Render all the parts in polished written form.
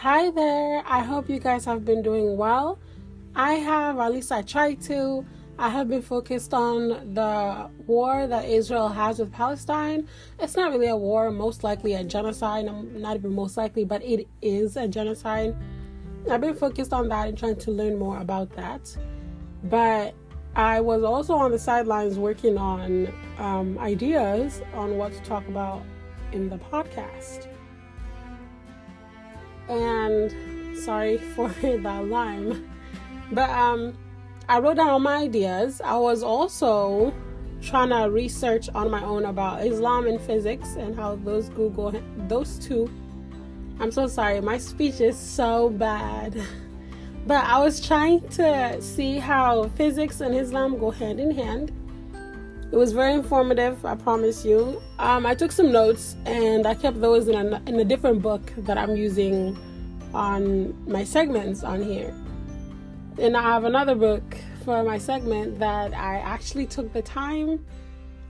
Hi there, I hope you guys have been doing well. I tried to. I have been focused on the war that Israel has with Palestine. It's not really a war, most likely a genocide. Not even most likely, but it is a genocide. I've been focused on that and trying to learn more about that. But I was also on the sidelines working on ideas on what to talk about in the podcast. And sorry for the alarm. But I wrote down all my ideas. I was also trying to research on my own about Islam and physics and how those two. I'm so sorry, my speech is so bad. But I was trying to see how physics and Islam go hand in hand. It was very informative, I promise you. I took some notes and I kept those in a different book that I'm using on my segments on here. And I have another book for my segment that I actually took the time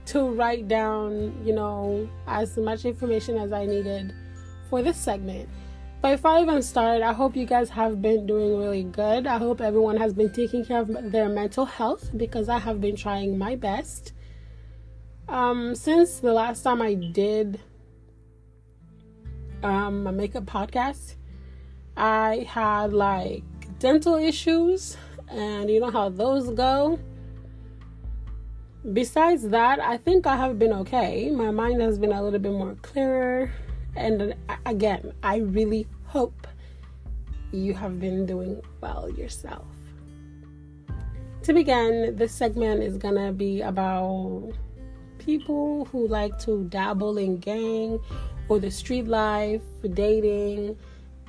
to write down, as much information as I needed for this segment. But before I even start, I hope you guys have been doing really good. I hope everyone has been taking care of their mental health because I have been trying my best. Since the last time I did a makeup podcast, I had dental issues, and you know how those go. Besides that, I think I have been okay. My mind has been a little bit more clearer, and again, I really hope you have been doing well yourself. To begin, this segment is gonna be about people who like to dabble in gang or the street life, dating,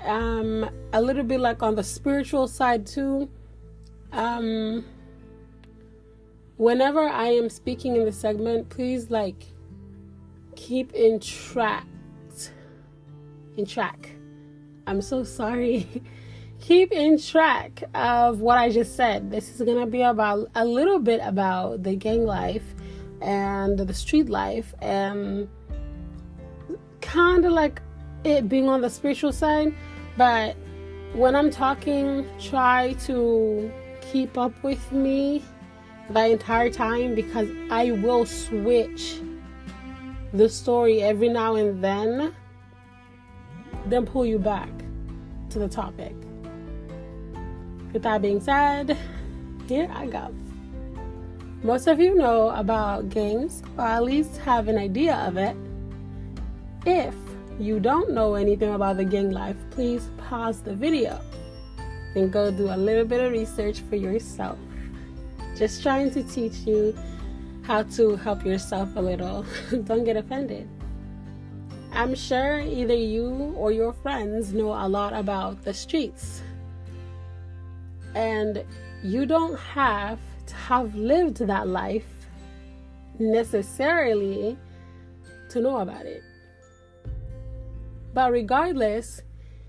a little bit on the spiritual side too. Whenever I am speaking in the segment, please keep in track. I'm so sorry. Keep in track of what I just said. This is gonna be about a little bit about the gang life and the street life, and kind of it being on the spiritual side. But when I'm talking, try to keep up with me the entire time, because I will switch the story every now and then pull you back to the topic. With that being said, here I go. Most of you know about gangs, or at least have an idea of it. If you don't know anything about the gang life, please pause the video and go do a little bit of research for yourself. Just trying to teach you how to help yourself a little. Don't get offended. I'm sure either you or your friends know a lot about the streets, and you don't have to have lived that life necessarily to know about it. But regardless,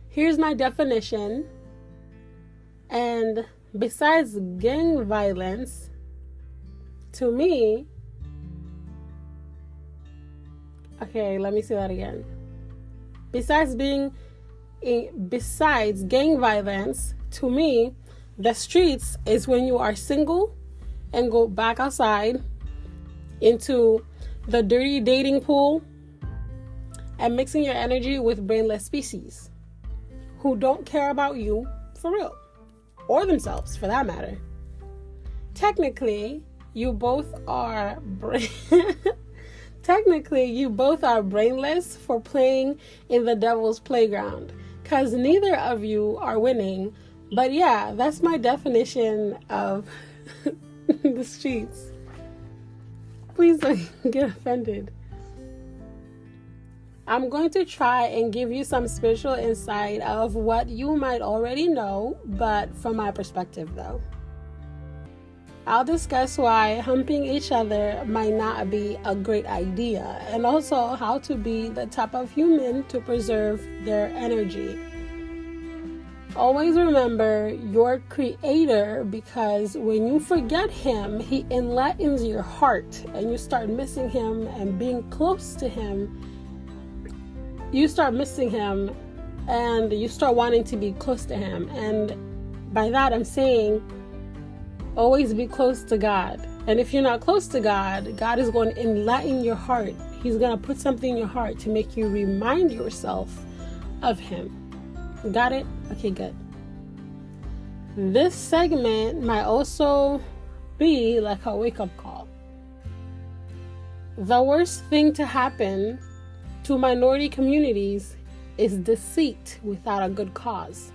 here's my definition. And besides gang violence, to me, okay, let me say that again. Besides gang violence, to me, the streets is when you are single and go back outside into the dirty dating pool and mixing your energy with brainless species who don't care about you for real, or themselves for that matter. Technically, you both are brainless for playing in the devil's playground, because neither of you are winning. But yeah, that's my definition of the streets. Please don't get offended. I'm going to try and give you some spiritual insight of what you might already know, but from my perspective though. I'll discuss why humping each other might not be a great idea, and also how to be the type of human to preserve their energy. Always remember your creator, because when you forget him, he enlightens your heart and you start missing him and being close to him. You start missing him and you start wanting to be close to him. And by that I'm saying always be close to God. And if you're not close to God, God is going to enlighten your heart. He's going to put something in your heart to make you remind yourself of him. Got it? Okay, good. This segment might also be like a wake-up call. The worst thing to happen to minority communities is deceit without a good cause.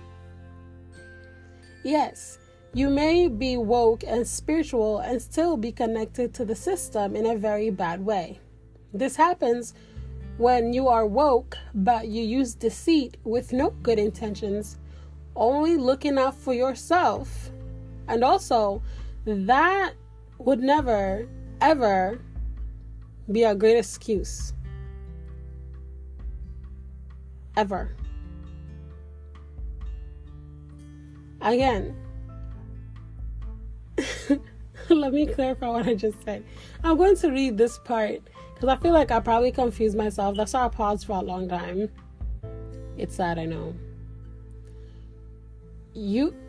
Yes, you may be woke and spiritual and still be connected to the system in a very bad way. This happens when you are woke, but you use deceit with no good intentions, only looking out for yourself. And also, that would never, ever be a great excuse. Ever. Again, let me clarify what I just said. I'm going to read this part because I feel like I probably confused myself. That's why I paused for a long time. It's sad, I know.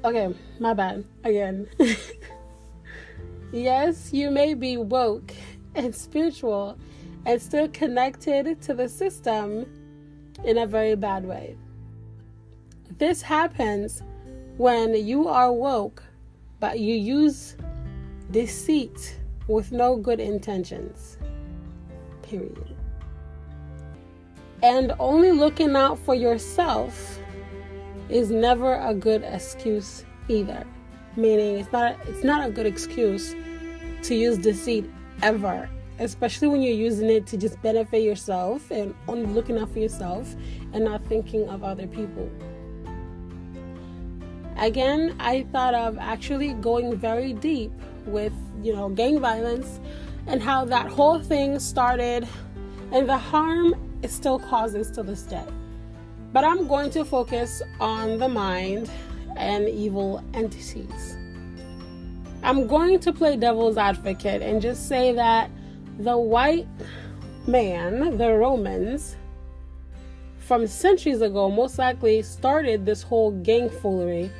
Okay, my bad. Again. Yes, you may be woke and spiritual and still connected to the system in a very bad way. This happens when you are woke, but you use deceit with no good intentions. Period. And only looking out for yourself is never a good excuse either. Meaning it's not a good excuse to use deceit ever, especially when you're using it to just benefit yourself and only looking out for yourself and not thinking of other people. Again, I thought of actually going very deep with, gang violence and how that whole thing started and the harm it still causes to this day. But I'm going to focus on the mind and evil entities. I'm going to play devil's advocate and just say that the white man, the Romans, from centuries ago, most likely started this whole gang foolery.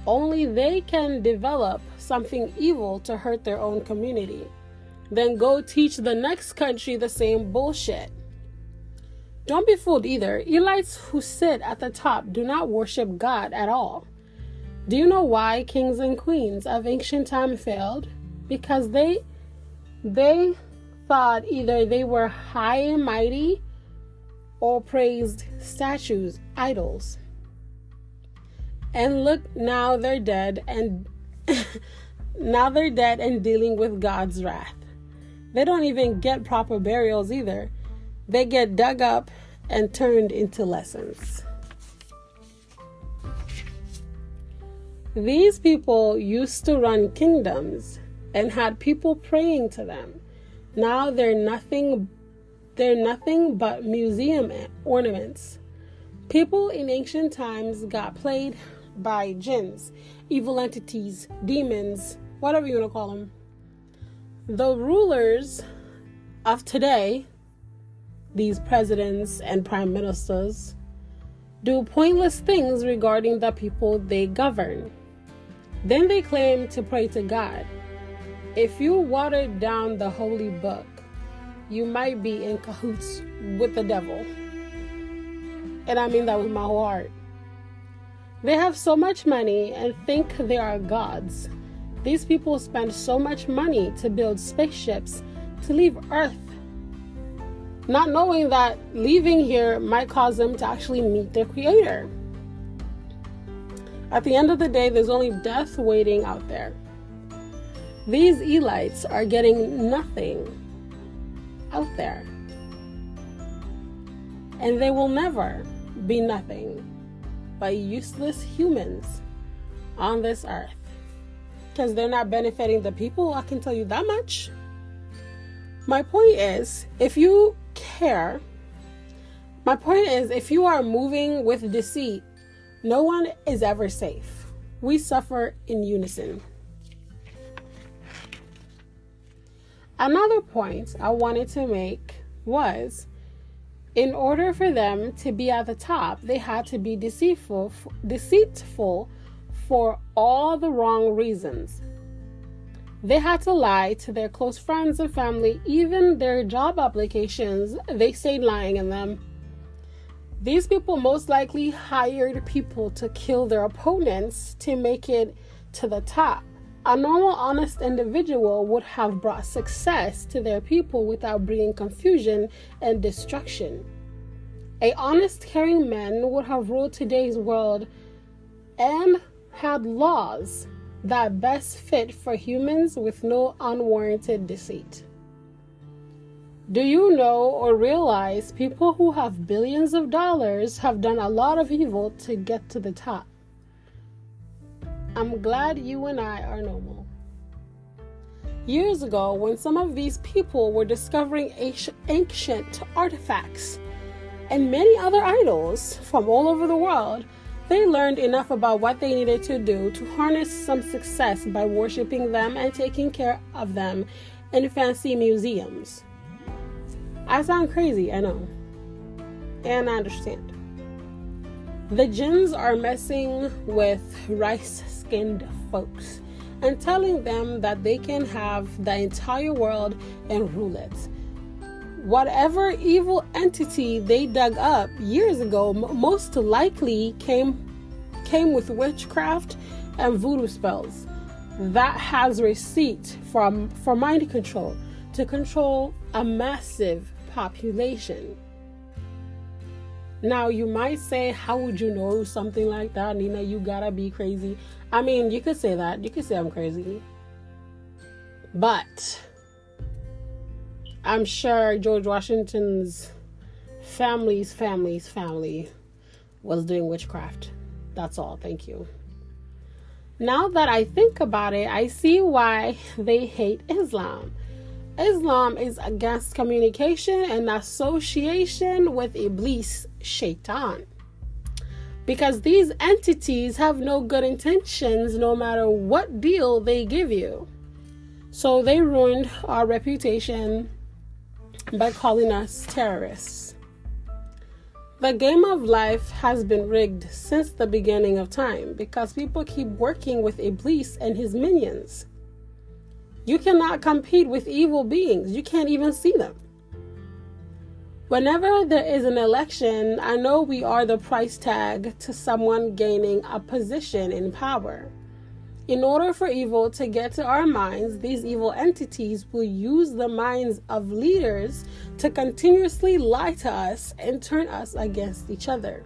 Only they can develop something evil to hurt their own community. Then go teach the next country the same bullshit. Don't be fooled either. Elites who sit at the top do not worship God at all. Do you know why kings and queens of ancient time failed? Because they thought either they were high and mighty or praised statues, idols. And look, now they're dead and dealing with God's wrath. They don't even get proper burials either. They get dug up and turned into lessons. These people used to run kingdoms and had people praying to them. Now they're nothing but museum ornaments. People in ancient times got played by jinns, evil entities, demons, whatever you want to call them. The rulers of today, these presidents and prime ministers, do pointless things regarding the people they govern. Then they claim to pray to God. If you watered down the holy book, you might be in cahoots with the devil. And I mean that with my whole heart. They have so much money and think they are gods. These people spend so much money to build spaceships to leave Earth, not knowing that leaving here might cause them to actually meet their Creator. At the end of the day, there's only death waiting out there. These elites are getting nothing out there. And they will never be nothing but useless humans on this earth. Because they're not benefiting the people, I can tell you that much. My point is, if you are moving with deceit, no one is ever safe. We suffer in unison. Another point I wanted to make was In order for them to be at the top, they had to be deceitful for all the wrong reasons. They had to lie to their close friends and family. Even their job applications, they stayed lying in them. These people most likely hired people to kill their opponents to make it to the top. A normal, honest individual would have brought success to their people without bringing confusion and destruction. An honest, caring man would have ruled today's world and had laws that best fit for humans with no unwarranted deceit. Do you know or realize people who have billions of dollars have done a lot of evil to get to the top? I'm glad you and I are normal. Years ago, when some of these people were discovering ancient artifacts and many other idols from all over the world, they learned enough about what they needed to do to harness some success by worshiping them and taking care of them in fancy museums. I sound crazy, I know. And I understand. The jinns are messing with rice-skinned folks and telling them that they can have the entire world and rule it. Whatever evil entity they dug up years ago most likely came with witchcraft and voodoo spells. That has receipt for mind control to control a massive population. Now, you might say, how would you know something like that, Nina? You gotta be crazy. I mean, you could say that. You could say I'm crazy. But I'm sure George Washington's family was doing witchcraft. That's all. Thank you. Now that I think about it, I see why they hate Islam. Islam is against communication and association with Iblis, Shaitan. Because these entities have no good intentions no matter what deal they give you. So they ruined our reputation by calling us terrorists. The game of life has been rigged since the beginning of time because people keep working with Iblis and his minions. You cannot compete with evil beings. You can't even see them. Whenever there is an election, I know we are the price tag to someone gaining a position in power. In order for evil to get to our minds, these evil entities will use the minds of leaders to continuously lie to us and turn us against each other.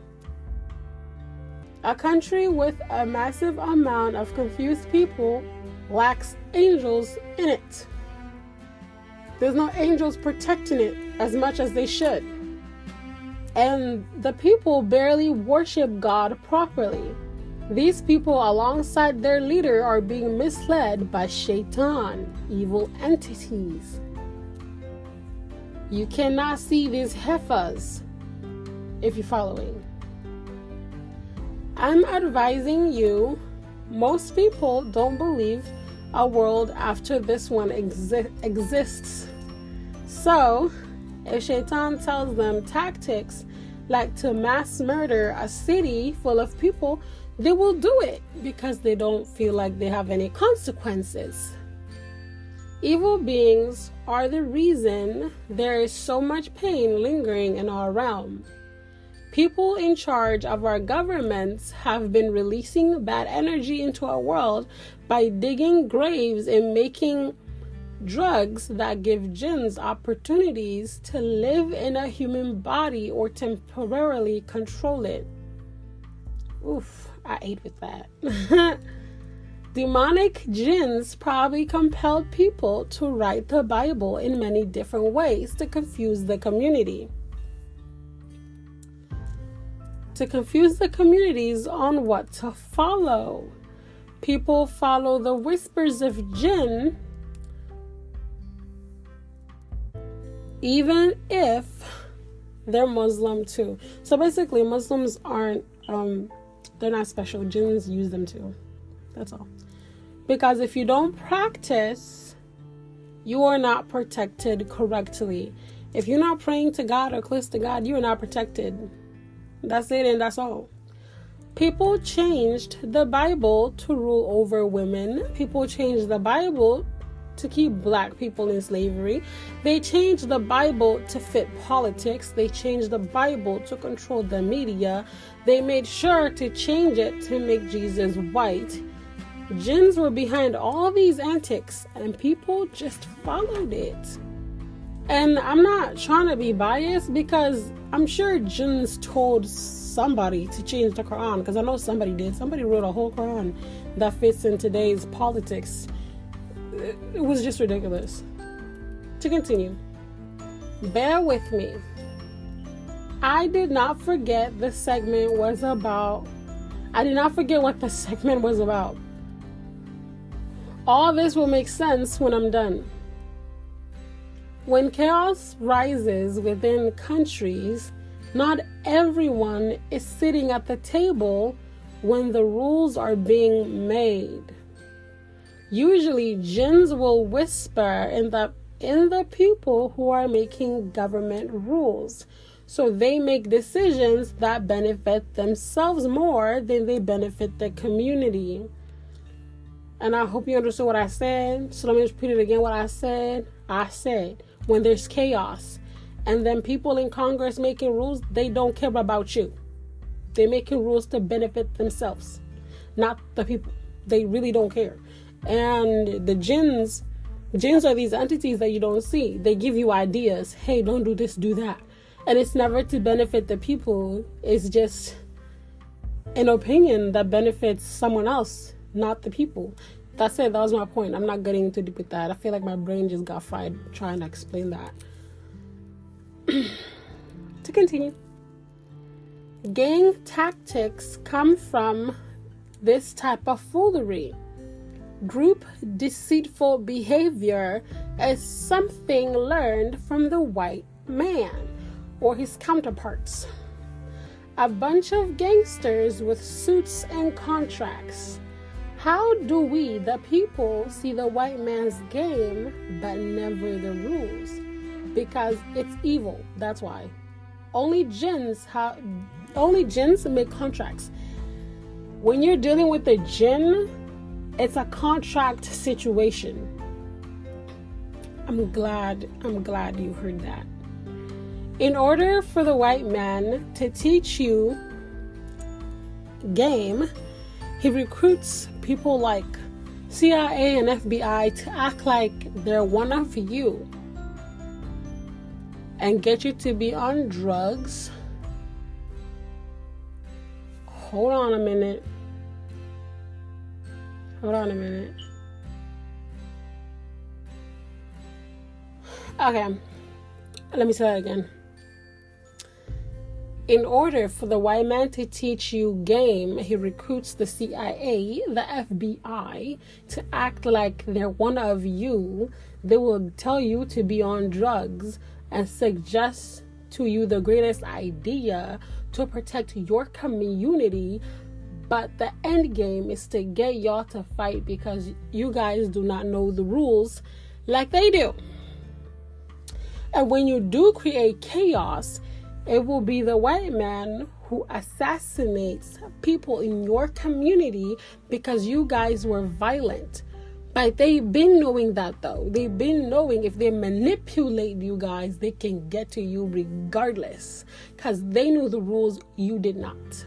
A country with a massive amount of confused people lacks angels in it. There's no angels protecting it as much as they should. And the people barely worship God properly. These people, alongside their leader, are being misled by Shaitan, evil entities. You cannot see these heifers if you're following. I'm advising you, most people don't believe a world after this one exists. So, if Shaitan tells them tactics like to mass murder a city full of people, they will do it because they don't feel like they have any consequences. Evil beings are the reason there is so much pain lingering in our realm. People in charge of our governments have been releasing bad energy into our world by digging graves and making drugs that give jinns opportunities to live in a human body or temporarily control it. Oof, I ate with that. Demonic jinns probably compelled people to write the Bible in many different ways to confuse the community. To confuse the communities on what to follow. People follow the whispers of jinn even if they're Muslim too. So basically Muslims aren't, they're not special. Jinns use them too. That's all. Because if you don't practice you are not protected correctly. If you're not praying to God or close to God, you are not protected. That's it, and that's all. People changed the Bible to rule over women. People changed the Bible to keep black people in slavery. They changed the Bible to fit politics. They changed the Bible to control the media. They made sure to change it to make Jesus white. Jinns were behind all these antics, and people just followed it. And I'm not trying to be biased, because I'm sure jinns told somebody to change the Quran, because I know somebody did. Somebody wrote a whole Quran that fits in today's politics. It was just ridiculous. To continue, bear with me. I did not forget what the segment was about. All this will make sense when I'm done. When chaos rises within countries, not everyone is sitting at the table when the rules are being made. Usually, jinns will whisper in the people who are making government rules. So they make decisions that benefit themselves more than they benefit the community. And I hope you understood what I said. So let me repeat it again what I said. I said, when there's chaos and then people in Congress making rules, they don't care about you. They're making rules to benefit themselves, not the people. They really don't care. And the jinns are these entities that you don't see. They give you ideas. Hey, don't do this, do that. And it's never to benefit the people. It's just an opinion that benefits someone else, not the people. That's it. That was my point. I'm not getting too deep with that. I feel like my brain just got fried trying to explain that. To continue. Gang tactics come from this type of foolery. Group deceitful behavior is something learned from the white man or his counterparts. A bunch of gangsters with suits and contracts. How do we, the people, see the white man's game but never the rules? Because it's evil, that's why. Only jinns make contracts. When you're dealing with a jinn, it's a contract situation. I'm glad you heard that. In order for the white man to teach you game, he recruits people like CIA and FBI to act like they're one of you and get you to be on drugs. Hold on a minute. Okay, let me say that again. In order for the white man to teach you game, he recruits the CIA, the FBI, to act like they're one of you. They will tell you to be on drugs and suggest to you the greatest idea to protect your community. But the end game is to get y'all to fight because you guys do not know the rules like they do. And when you do create chaos, it will be the white man who assassinates people in your community because you guys were violent. But they've been knowing that though. They've been knowing if they manipulate you guys, they can get to you regardless. Because they knew the rules, you did not.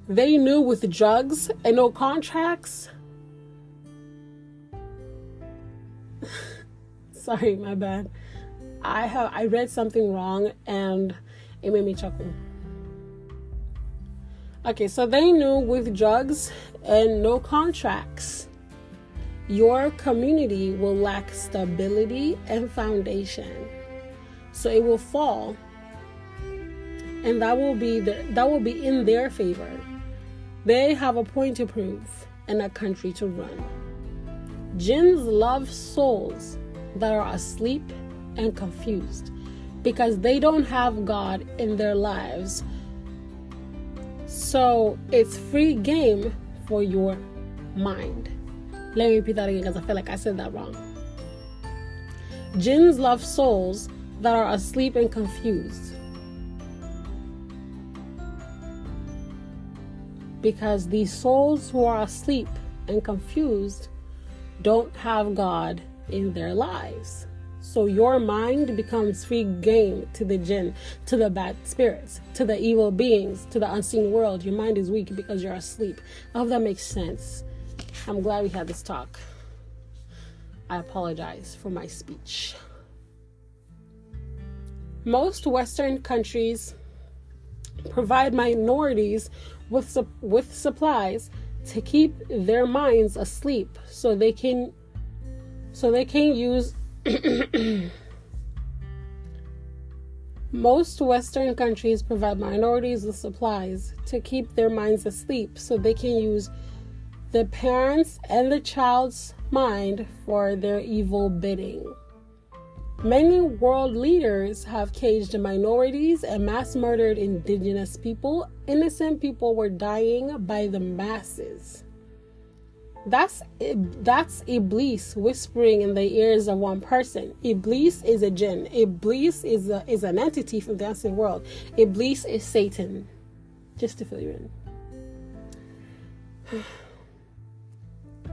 They knew with drugs and no contracts. Sorry, my bad. I read something wrong and it made me chuckle. Okay, so they knew with drugs and no contracts, your community will lack stability and foundation. So it will fall. And that will be in their favor. They have a point to prove and a country to run. Jinns love souls that are asleep and confused because they don't have God in their lives. So it's free game for your mind. Let me repeat that again because I feel like I said that wrong. Jinns love souls that are asleep and confused. Because these souls who are asleep and confused don't have God in their lives. So your mind becomes free game to the jinn, to the bad spirits, to the evil beings, to the unseen world. Your mind is weak because you're asleep. I hope that makes sense. I'm glad we had this talk. I apologize for my speech. Most Western countries provide minorities with supplies to keep their minds asleep so they can use Most Western countries provide minorities with supplies to keep their minds asleep so they can use the parents' and the child's mind for their evil bidding. Many world leaders have caged minorities and mass murdered indigenous people. Innocent people were dying by the masses. That's Iblis whispering in the ears of one person. Iblis is a jinn. Iblis is an entity from the unseen world. Iblis is Satan. Just to fill you in.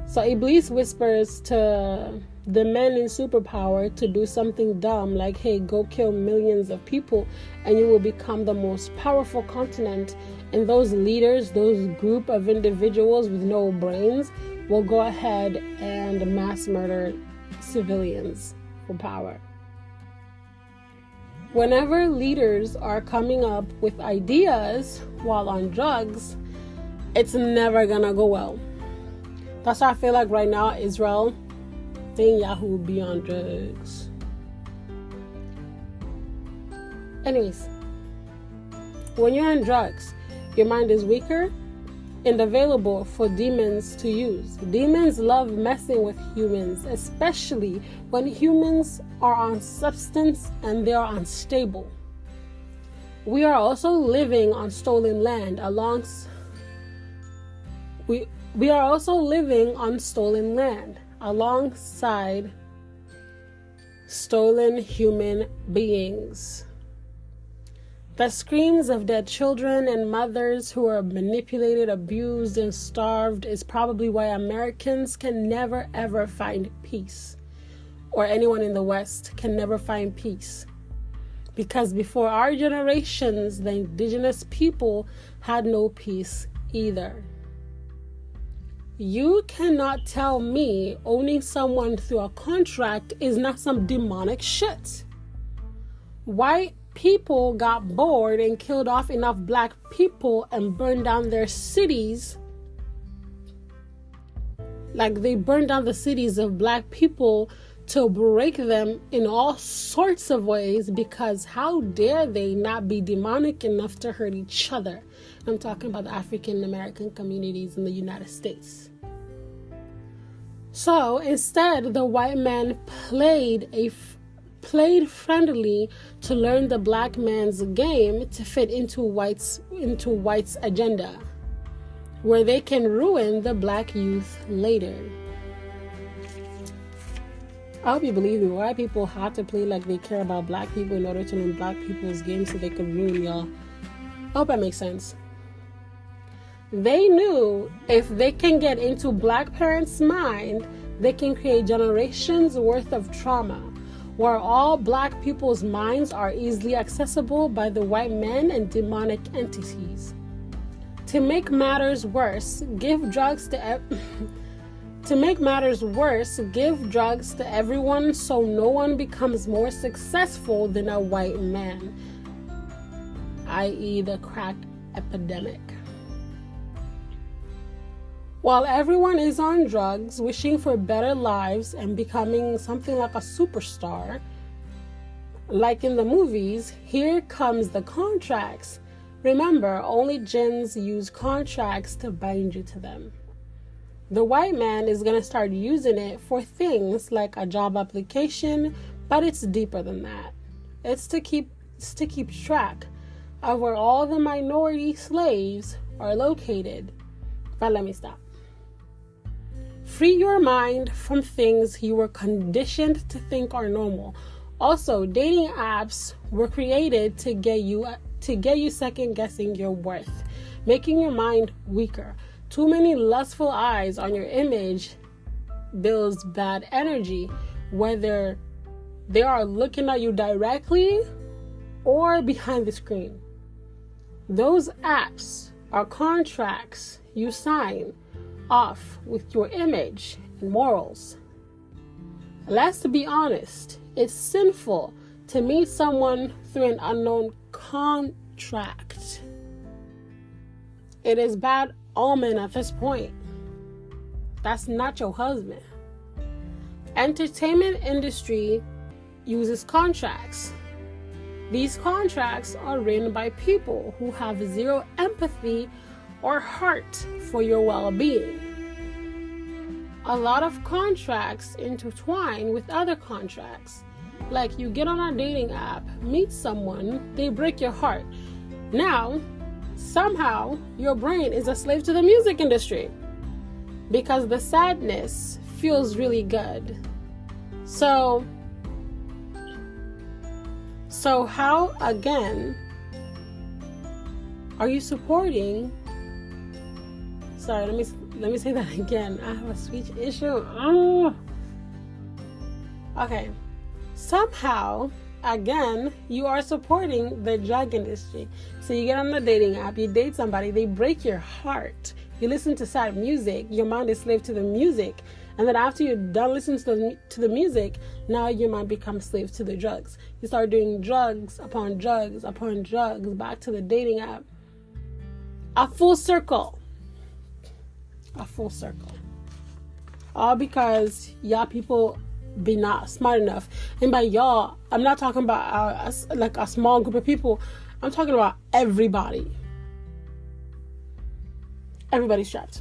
So Iblis whispers to the men in superpower to do something dumb like, hey, go kill millions of people and you will become the most powerful continent. And those leaders, those group of individuals with no brains, will go ahead and mass murder civilians for power. Whenever leaders are coming up with ideas while on drugs, it's never gonna go well. That's why I feel like right now Israel, think Yahoo be on drugs. Anyways, when you're on drugs, your mind is weaker and available for demons to use. Demons love messing with humans, especially when humans are on substance and they are unstable. We are also living on stolen land We are also living on stolen land alongside stolen human beings. The screams of dead children and mothers who are manipulated, abused, and starved is probably why Americans can never ever find peace, or anyone in the West can never find peace. Because before our generations, the indigenous people had no peace either. You cannot tell me owning someone through a contract is not some demonic shit. White people got bored and killed off enough black people and burned down their cities. Like they burned down the cities of black people to break them in all sorts of ways, because how dare they not be demonic enough to hurt each other? I'm talking about the African American communities in the United States. So instead, the white man played friendly to learn the black man's game to fit into white's agenda, where they can ruin the black youth later. I hope you believe me. White people had to play like they care about black people in order to learn black people's game so they could ruin y'all. I hope that makes sense. They knew if they can get into black parents' mind, they can create generations worth of trauma, where all black people's minds are easily accessible by the white men and demonic entities. To make matters worse, give drugs to everyone so no one becomes more successful than a white man, i.e. the crack epidemic. While everyone is on drugs, wishing for better lives and becoming something like a superstar, like in the movies, here comes the contracts. Remember, only jinns use contracts to bind you to them. The white man is going to start using it for things like a job application, but it's deeper than that. It's to keep track of where all the minority slaves are located. But let me stop. Free your mind from things you were conditioned to think are normal. Also, dating apps were created to get you second guessing your worth, making your mind weaker. Too many lustful eyes on your image builds bad energy, whether they are looking at you directly or behind the screen. Those apps are contracts you sign off with your image and morals. Let's be honest, it's sinful to meet someone through an unknown contract. It is bad omen at this point. That's not your husband. Entertainment industry uses contracts. These contracts are written by people who have zero empathy or heart for your well-being. A lot of contracts intertwine with other contracts. Like you get on a dating app, meet someone, they break your heart. Now, somehow, your brain is a slave to the music industry because the sadness feels really good. So how, again, are you supporting? Sorry, let me say that again. I have a speech issue. Okay. Somehow, again, you are supporting the drug industry. So you get on the dating app, you date somebody, they break your heart. You listen to sad music, your mind is slave to the music. And then after you're done listening to the music, now your mind becomes slave to the drugs. You start doing drugs upon drugs upon drugs, back to the dating app. A full circle. A full circle. All because y'all people be not smart enough. And by y'all, I'm not talking about a small group of people. I'm talking about everybody. Everybody's trapped.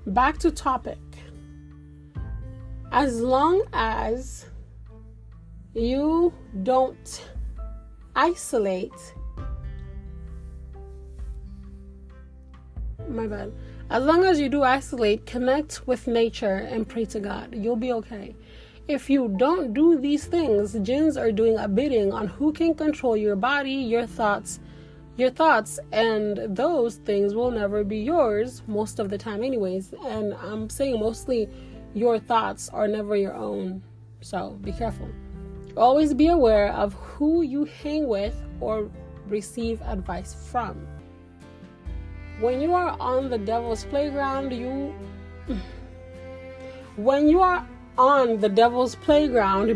Back to topic. As long as you don't isolate, my bad. As long as you do isolate, connect with nature and pray to God, you'll be okay. If you don't do these things, jinns are doing a bidding on who can control your body, your thoughts, and those things will never be yours most of the time anyways. And I'm saying mostly your thoughts are never your own. So be careful. Always be aware of who you hang with or receive advice from. When you are on the devil's playground,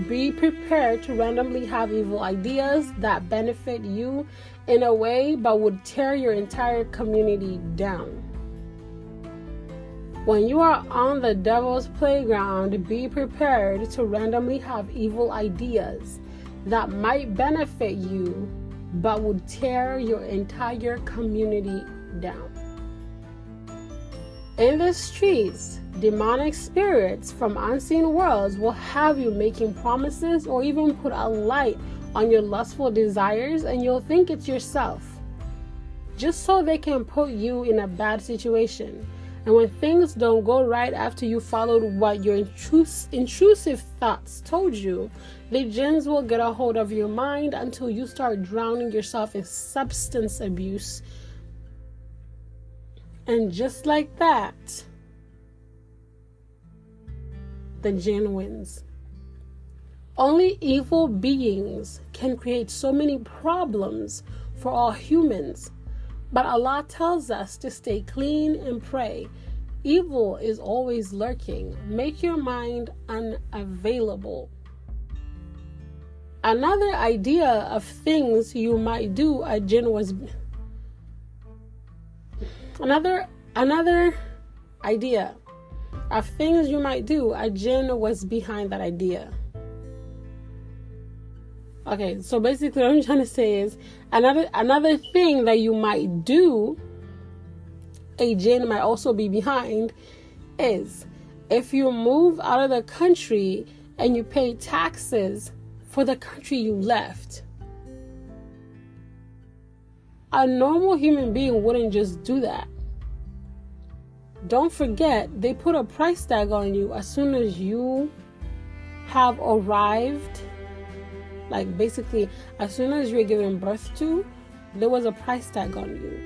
be prepared to randomly have evil ideas that benefit you in a way but would tear your entire community down. When you are on the devil's playground, be prepared to randomly have evil ideas that might benefit you but would tear your entire community down. In the streets, demonic spirits from unseen worlds will have you making promises or even put a light on your lustful desires, and you'll think it's yourself, just so they can put you in a bad situation. And when things don't go right after you followed what your intrusive thoughts told you, the jinns will get a hold of your mind until you start drowning yourself in substance abuse. And just like that, the jinn wins. Only evil beings can create so many problems for all humans. But Allah tells us to stay clean and pray. Evil is always lurking. Make your mind unavailable. Another idea of things you might do, a jinn was... Another idea of things you might do, a jinn was behind that idea. Okay, so basically what I'm trying to say is another thing that you might do, a jinn might also be behind, is if you move out of the country and you pay taxes for the country you left. A normal human being wouldn't just do that. don't forget, they put a price tag on you as soon as you have arrived. Like basically, as soon as you're given birth to, there was a price tag on you.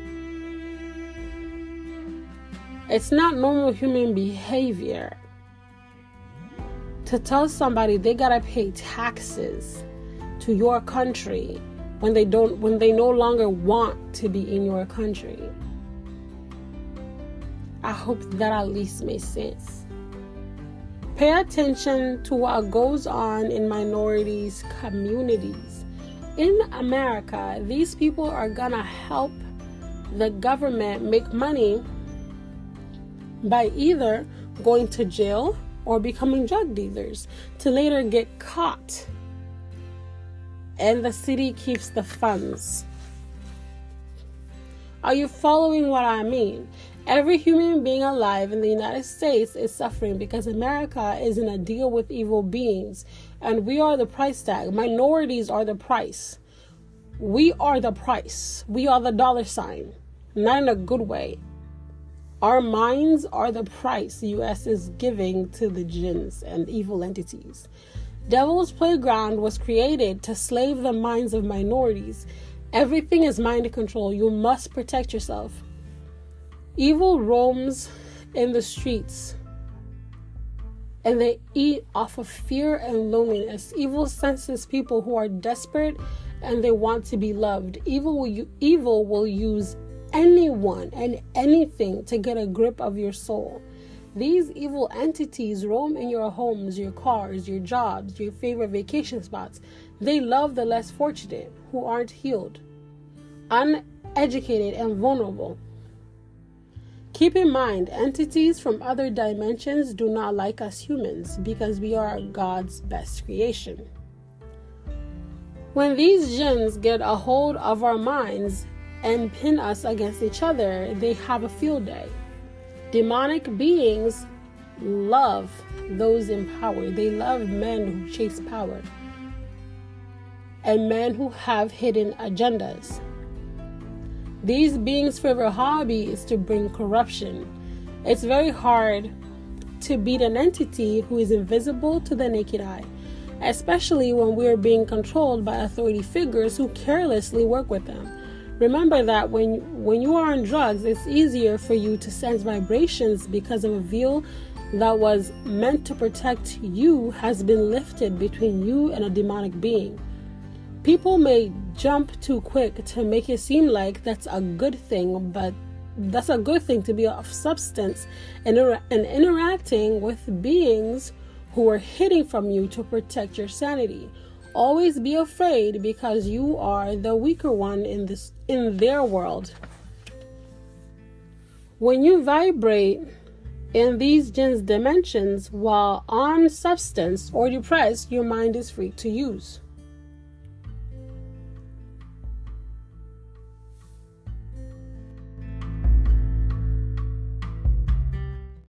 It's not normal human behavior to tell somebody they gotta pay taxes to your country when they no longer want to be in your country. I hope that at least makes sense. Pay attention to what goes on in minorities' communities. In America, these people are gonna help the government make money by either going to jail or becoming drug dealers to later get caught. And the city keeps the funds. Are you following what I mean? Every human being alive in the United States is suffering because America is in a deal with evil beings, and we are the price tag. Minorities are the price. We are the price. We are the dollar sign, not in a good way. Our minds are the price the U.S. is giving to the jinns and evil entities. Devil's Playground was created to slave the minds of minorities. Everything is mind control. You must protect yourself. Evil roams in the streets, and they eat off of fear and loneliness. Evil senses people who are desperate and they want to be loved. Evil will use anyone and anything to get a grip of your soul. These evil entities roam in your homes, your cars, your jobs, your favorite vacation spots. They love the less fortunate who aren't healed, uneducated, and vulnerable. Keep in mind, entities from other dimensions do not like us humans because we are God's best creation. When these jinns get a hold of our minds and pin us against each other, they have a field day. Demonic beings love those in power. They love men who chase power and men who have hidden agendas. These beings' favorite hobby is to bring corruption. It's very hard to beat an entity who is invisible to the naked eye, especially when we are being controlled by authority figures who carelessly work with them. Remember that when you are on drugs, it's easier for you to sense vibrations because of a veil that was meant to protect you has been lifted between you and a demonic being. People may jump too quick to make it seem like that's a good thing, but that's a good thing to be of substance and interacting with beings who are hiding from you to protect your sanity. Always be afraid because you are the weaker one in their world. When you vibrate in these jinns' dimensions while on substance or depressed, your mind is free to use.